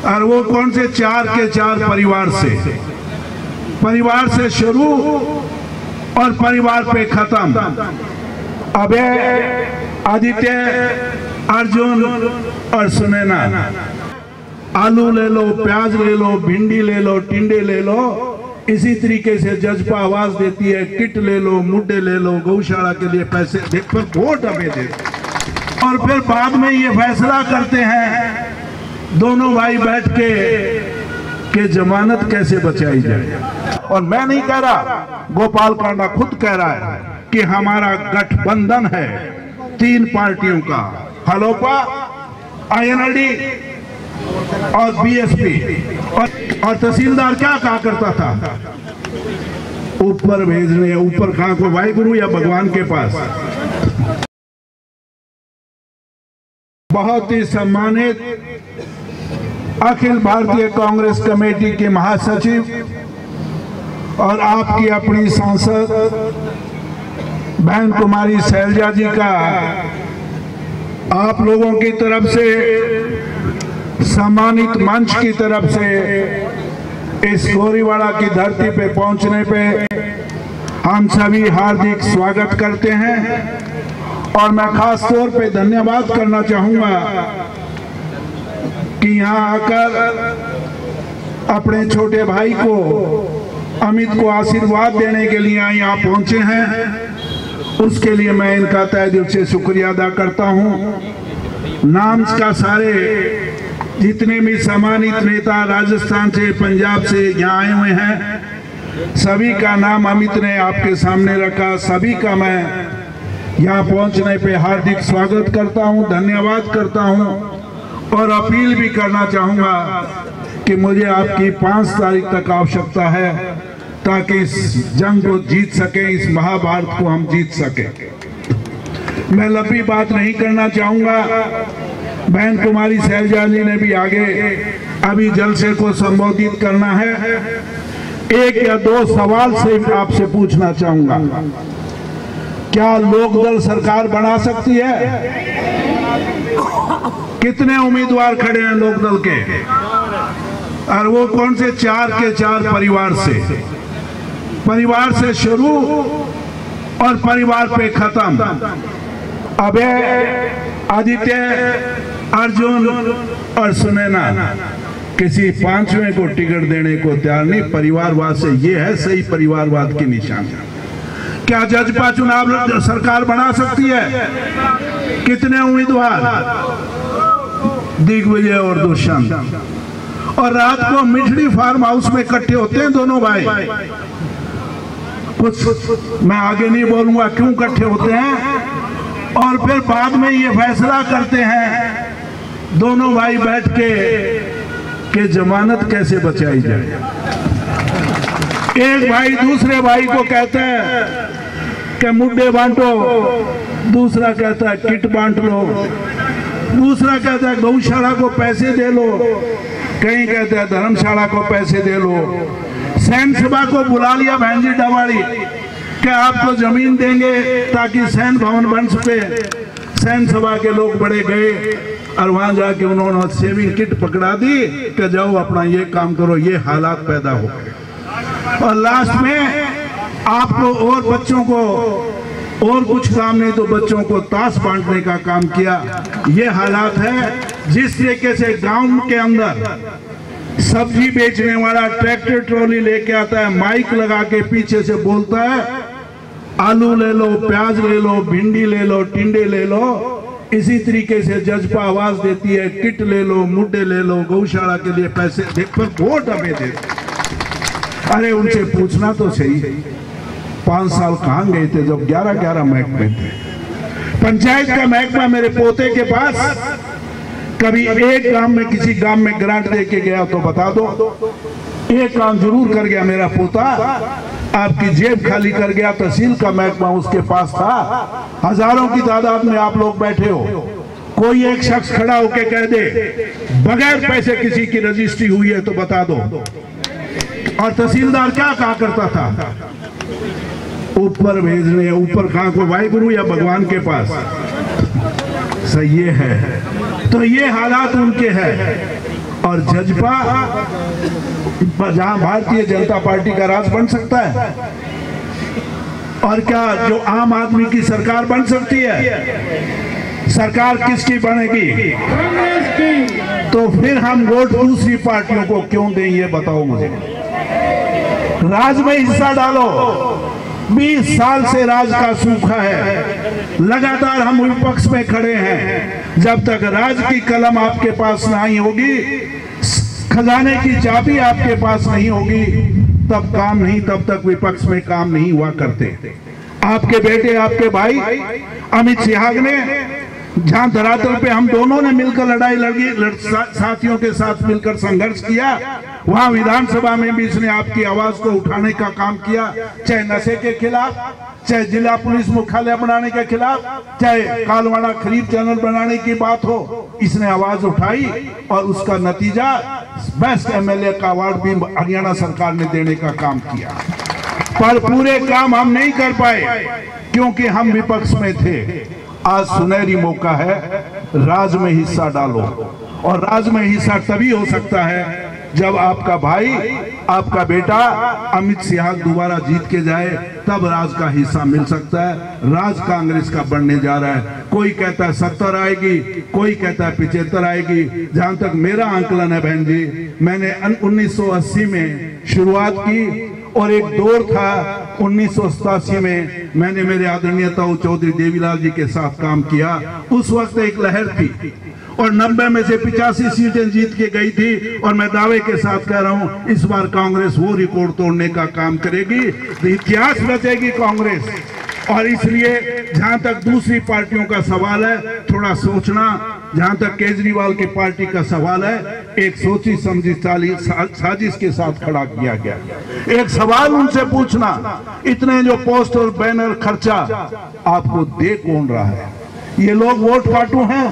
और वो कौन से चार के चार परिवार से शुरू और परिवार पे खत्म। अभय, आदित्य, अर्जुन और सुनैना। आलू ले लो, प्याज ले लो, भिंडी ले लो, टिंडे ले लो। इसी तरीके से जज्बा आवाज देती है, किट ले लो, मुड्डे ले लो, गौशाला के लिए पैसे देख पर वोट हमें दे। और फिर बाद में ये फैसला करते हैं दोनों भाई बैठ के जमानत कैसे बचाई जाए। और मैं नहीं कह रहा, गोपाल कांडा खुद कह रहा है कि हमारा गठबंधन है 3 पार्टियों का, हलोपा, INLD और BSP। और तहसीलदार क्या कहा करता था, ऊपर भेजने, ऊपर कहाँ को, वाहिगुरु या भगवान के पास। बहुत ही सम्मानित अखिल भारतीय कांग्रेस कमेटी के महासचिव और आपकी अपनी सांसद बहन कुमारी शैलजा जी का आप लोगों की तरफ से, सम्मानित मंच की तरफ से इस गोरीवाड़ा की धरती पे पहुंचने पे हम सभी हार्दिक स्वागत करते हैं। और मैं खास तौर पे धन्यवाद करना चाहूंगा कि यहाँ आकर अपने छोटे भाई को, अमित को आशीर्वाद देने के लिए यहाँ पहुंचे हैं। उसके लिए मैं इनका तहे दिल से शुक्रिया अदा करता हूँ। नाम का सारे जितने भी सम्मानित नेता राजस्थान से, पंजाब से यहाँ आए हुए हैं, सभी का नाम अमित ने आपके सामने रखा। सभी का मैं यहाँ पहुँचने पे हार्दिक स्वागत करता हूँ, धन्यवाद करता हूँ। और अपील भी करना चाहूँगा कि मुझे आपकी 5 तारीख तक आवश्यकता है ताकि इस जंग को जीत सके, इस महाभारत को हम जीत सके। मैं लंबी बात नहीं करना चाहूँगा। बहन कुमारी शैलजा जी ने भी आगे अभी जलसे को संबोधित करना है। 1 या 2 सवाल से आपसे पूछना चाहूँगा, क्या लोकदल सरकार बना सकती है? कितने उम्मीदवार खड़े हैं लोकदल के? और वो कौन से 4 के 4 परिवार से शुरू और परिवार पे खत्म। अभय, आदित्य, अर्जुन और सुनैना किसी 5वें को टिकट देने को तैयार नहीं। परिवारवाद से ये है सही परिवारवाद की निशानी। क्या जजपा चुनाव सरकार बना सकती है? कितने उम्मीदवार? दिग्विजय और दुष्यंत। और रात को मिठड़ी फार्म हाउस में इकट्ठे होते हैं दोनों भाई। कुछ मैं आगे नहीं बोलूंगा क्यों इकट्ठे होते हैं। और फिर बाद में ये फैसला करते हैं दोनों भाई बैठ के जमानत कैसे बचाई जाए। एक भाई दूसरे भाई को कहता है कि मुड्डे बांटो, दूसरा कहता है किट बांट लो, दूसरा कहता है गौशाला को पैसे दे लो, कहीं कहता है धर्मशाला को पैसे दे लो। सैन्य सभा को बुला लिया बहन जी डवाड़ी कि आपको जमीन देंगे ताकि सैन्य भवन बन सके। सैन्य सभा के लोग बड़े गए और वहां जाके उन्होंने सेविंग किट पकड़ा दी कि जाओ अपना ये काम करो। ये हालात पैदा हो गए और लास्ट में आपको और बच्चों को और कुछ काम नहीं तो बच्चों को ताश बांटने का काम किया। ये हालात है। जिस तरीके से गांव के अंदर सब्जी बेचने वाला ट्रैक्टर ट्रॉली लेके आता है, माइक लगा के पीछे से बोलता है आलू ले लो, प्याज ले लो, भिंडी ले लो, टिंडे ले लो। इसी तरीके से जज्बा आवाज देती है, किट ले लो, मुड्डे ले लो, गौशाला के लिए पैसे देख पर वोट हमें दे। अरे उनसे पूछना तो सही, 5 साल कहाँ गए थे जब 11-11 महकमे थे। पंचायत का महकमा मेरे पोते के पास, कभी एक गांव में किसी गांव में ग्रांट दे के गया तो बता दो। एक काम जरूर कर गया मेरा पोता, आपकी जेब खाली कर गया। तहसील का महकमा उसके पास था। हजारों की तादाद में आप लोग बैठे हो, कोई एक शख्स खड़ा होके कह दे बगैर पैसे किसी की रजिस्ट्री हुई है तो बता दो। और तहसीलदार क्या कहा करता था, ऊपर भेजने, ऊपर कहाँ को, वाहिगुरु या भगवान के पास। सही है। तो ये हालात उनके हैं और जजपा जहां भारतीय जनता पार्टी का राज बन सकता है, और क्या जो आम आदमी की सरकार बन सकती है? सरकार किसकी बनेगी? कांग्रेस की। तो फिर हम वोट दूसरी पार्टियों को क्यों दें, ये बताओ मुझे। राज में हिस्सा डालो। 20 साल से राज का सूखा है, लगातार हम विपक्ष में खड़े हैं। जब तक राज की कलम आपके पास नहीं होगी, खजाने की चाबी आपके पास नहीं होगी, तब काम नहीं, तब तक विपक्ष में काम नहीं हुआ करते। आपके बेटे, आपके भाई अमित शाह ने जहां धरातल पे हम दोनों ने मिलकर लड़ाई लड़ी, साथियों के साथ मिलकर संघर्ष किया, वहां विधानसभा में भी इसने आपकी आवाज को उठाने का काम किया। चाहे नशे के खिलाफ, चाहे जिला पुलिस मुख्यालय बनाने के खिलाफ, चाहे कालवाड़ा खरीद चैनल बनाने की बात हो, इसने आवाज उठाई और उसका नतीजा बेस्ट एमएलए का अवार्ड भी हरियाणा सरकार ने देने का काम किया। पर पूरे काम हम नहीं कर पाए क्योंकि हम विपक्ष में थे। आज सुनहरी मौका है, राज में हिस्सा डालो। और राज में हिस्सा तभी हो सकता है जब आपका भाई, आपका बेटा अमित शाह दोबारा जीत के जाए, तब राज का हिस्सा मिल सकता है। राज कांग्रेस का बनने जा रहा है। कोई कहता है 70 आएगी, कोई कहता है 75 आएगी। जहां तक मेरा आंकलन है बहन जी, मैंने 1980 में शुरुआत की और एक दौर था 1987 में मैंने मेरे आदरणीय ताऊ चौधरी देवीलाल जी के साथ काम किया। उस वक्त एक लहर थी और 90 में से 85 सीटें जीत के गई थी। और मैं दावे के साथ कह रहा हूं, इस बार कांग्रेस वो रिकॉर्ड तोड़ने का काम करेगी, तो इतिहास रचेगी कांग्रेस। और इसलिए जहां तक दूसरी पार्टियों का सवाल है, थोड़ा सोचना। जहां तक केजरीवाल की पार्टी का सवाल है, एक सोची समझी साजिश के साथ खड़ा किया गया। एक सवाल उनसे पूछना, इतने जो पोस्टर बैनर खर्चा आपको दे कौन रहा है? ये लोग वोट काटू हैं,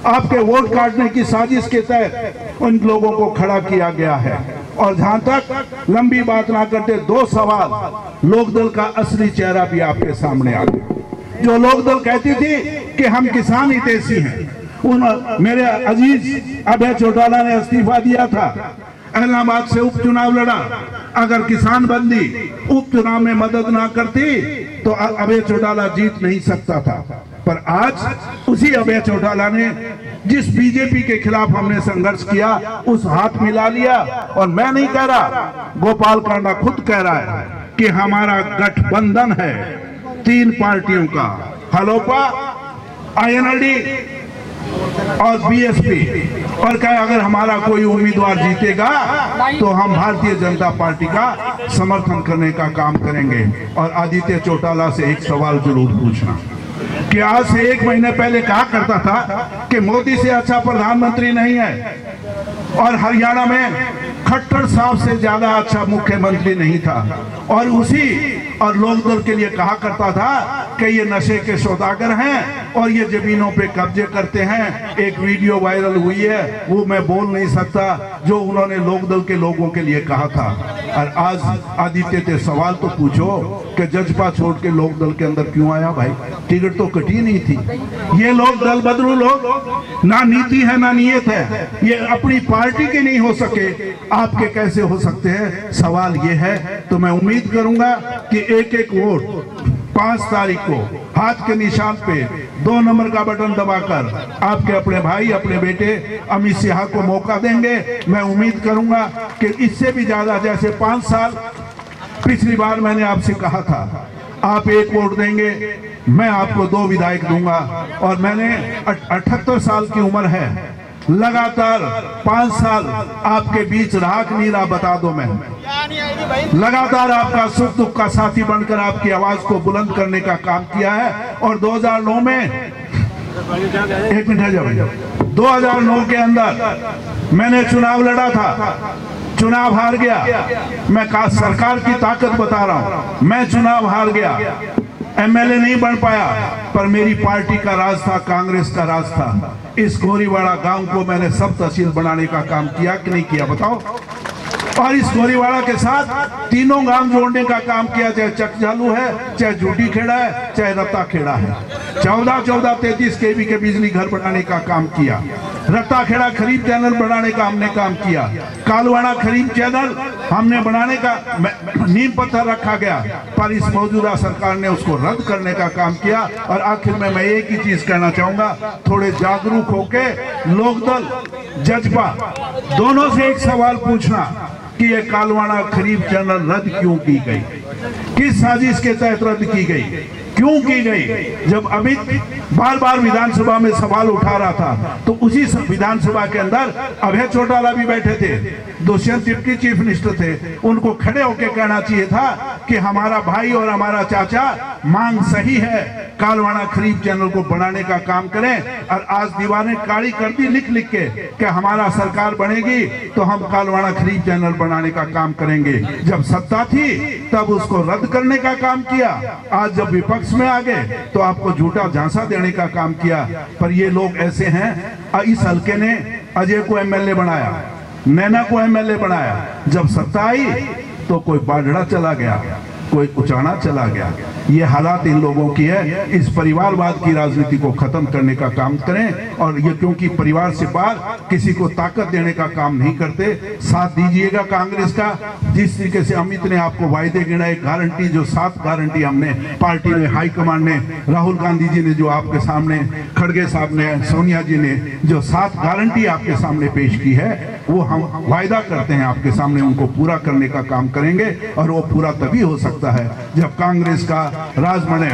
आपके वोट काटने की साजिश के तहत उन लोगों को खड़ा किया गया है। और जहां तक लंबी बात ना करते, 2 सवाल। लोकदल का असली चेहरा भी आपके सामने आ गया। जो लोकदल कहती थी कि हम किसान हितैषी हैं, उन मेरे अजीज अभय चौटाला ने इस्तीफा दिया था, इलाहाबाद से उपचुनाव लड़ा। अगर किसान बंदी उपचुनाव में मदद ना करती तो अभय चौटाला जीत नहीं सकता था। पर आज उसी अभय चौटाला ने, जिस बीजेपी के खिलाफ हमने संघर्ष किया, उस हाथ मिला लिया। और मैं नहीं कह रहा, गोपाल कांडा खुद कह रहा है कि हमारा गठबंधन है 3 पार्टियों का, हलोपा, आईएनएलडी और बीएसपी। और कहे अगर हमारा कोई उम्मीदवार जीतेगा तो हम भारतीय जनता पार्टी का समर्थन करने का काम करेंगे। और आदित्य चौटाला से एक सवाल जरूर पूछना कि आज से 1 महीने पहले कहा करता था कि मोदी से अच्छा प्रधानमंत्री नहीं है, और हरियाणा में खट्टर साहब से ज्यादा अच्छा मुख्यमंत्री नहीं था। और और लोकदल के लिए कहा करता था कि ये नशे के सौदागर हैं और ये जमीनों पे कब्जे करते हैं। एक वीडियो वायरल हुई है, वो मैं बोल नहीं सकता, जो उन्होंने लोकदल के लोगों के लिए कहा था। और आज आदित्य से सवाल तो पूछो कि जजपा छोड़ के लोकदल के अंदर क्यों आया भाई? टिकट तो कटी नहीं थी। ये लोग दल बदलू लोग, ना नीति है ना नियत है। ये अपनी पार्टी के नहीं हो सके, आपके कैसे हो सकते हैं? सवाल ये है। तो मैं उम्मीद करूंगा कि एक वोट 5 तारीख को हाथ के निशान पे 2 नंबर का बटन दबाकर आपके अपने भाई, अपने बेटे अमित शाह को मौका देंगे। मैं उम्मीद करूंगा कि इससे भी ज्यादा, जैसे 5 साल पिछली बार मैंने आपसे कहा था, आप 1 वोट देंगे, मैं आपको 2 विधायक दूंगा। और मैंने 78 साल की उम्र है, लगातार 5 साल आपके बीच रहा कि नहीं रहा बता दो। मैं लगातार आपका सुख दुख का साथी बनकर आपकी आवाज को बुलंद करने का काम किया है। और 2009 में 1 मिनट 2009 के अंदर मैंने चुनाव लड़ा था, चुनाव हार गया। मैं सरकार की ताकत बता रहा हूं, मैं चुनाव हार गया, एमएलए नहीं बन पाया, पर मेरी पार्टी का राज था, कांग्रेस का राज था। इस गोरीवाड़ा गांव को मैंने सब तहसील बनाने का काम किया कि नहीं किया बताओ? और इस गोरीवाड़ा के साथ 3 गांव जोड़ने का काम किया, चाहे चकजालू है, चाहे झूठी खेड़ा है, चाहे रत्ता खेड़ा है। 14-14, 33 केवी के बिजली घर बनाने का काम किया। रत्ताखेड़ा खरीफ चैनल बनाने का हमने काम किया, कालवाड़ा खरीफ चैनल हमने बनाने का नींव पत्थर रखा गया, पर इस मौजूदा सरकार ने उसको रद्द करने का काम किया। और आखिर में मैं एक ही चीज कहना चाहूंगा, थोड़े जागरूक होके लोकदल जज्बा दोनों से एक सवाल पूछना कि ये कालवाड़ा खरीफ चैनल रद्द क्यों की गई, किस साजिश के तहत रद्द की गई, क्यों की गई। जब अमित बार बार विधानसभा में सवाल उठा रहा था तो उसी विधानसभा के अंदर अभय चौटाला भी बैठे थे, दुष्यंत तिर्की चीफ मिनिस्टर थे, उनको खड़े होकर कहना चाहिए था कि हमारा भाई और हमारा चाचा मांग सही है, कालवाड़ा खरीफ चैनल को बढ़ाने का काम करें। और आज दीवारें काली कर दी लिख लिख के कि हमारा सरकार बनेगी तो हम कालवाड़ा खरीफ चैनल बनाने का काम करेंगे। जब सत्ता थी तब उसको रद्द करने का काम किया, आज जब विपक्ष में आ गए तो आपको झूठा झांसा देने का काम किया। पर ये लोग ऐसे हैं, इस हल्के ने अजय को एमएलए बनाया, नैना को एमएलए बनाया, जब सत्ता आई तो कोई बाढ़ड़ा चला गया, कोई उचाना चला गया। ये हालात इन लोगों की है। इस परिवारवाद की राजनीति को खत्म करने का काम करें, और ये क्योंकि परिवार से बाहर किसी को ताकत देने का काम नहीं करते। साथ दीजिएगा कांग्रेस का, जिस तरीके से अमित ने आपको वायदे गिनाए, गारंटी जो 7 गारंटी हमने पार्टी ने, हाईकमान ने, राहुल गांधी जी ने जो आपके सामने, खड़गे साहब ने, सोनिया जी ने जो 7 गारंटी आपके सामने पेश की है, वो हम वायदा करते हैं आपके सामने उनको पूरा करने का काम करेंगे। और वो पूरा तभी हो सकता है जब कांग्रेस का राज बने।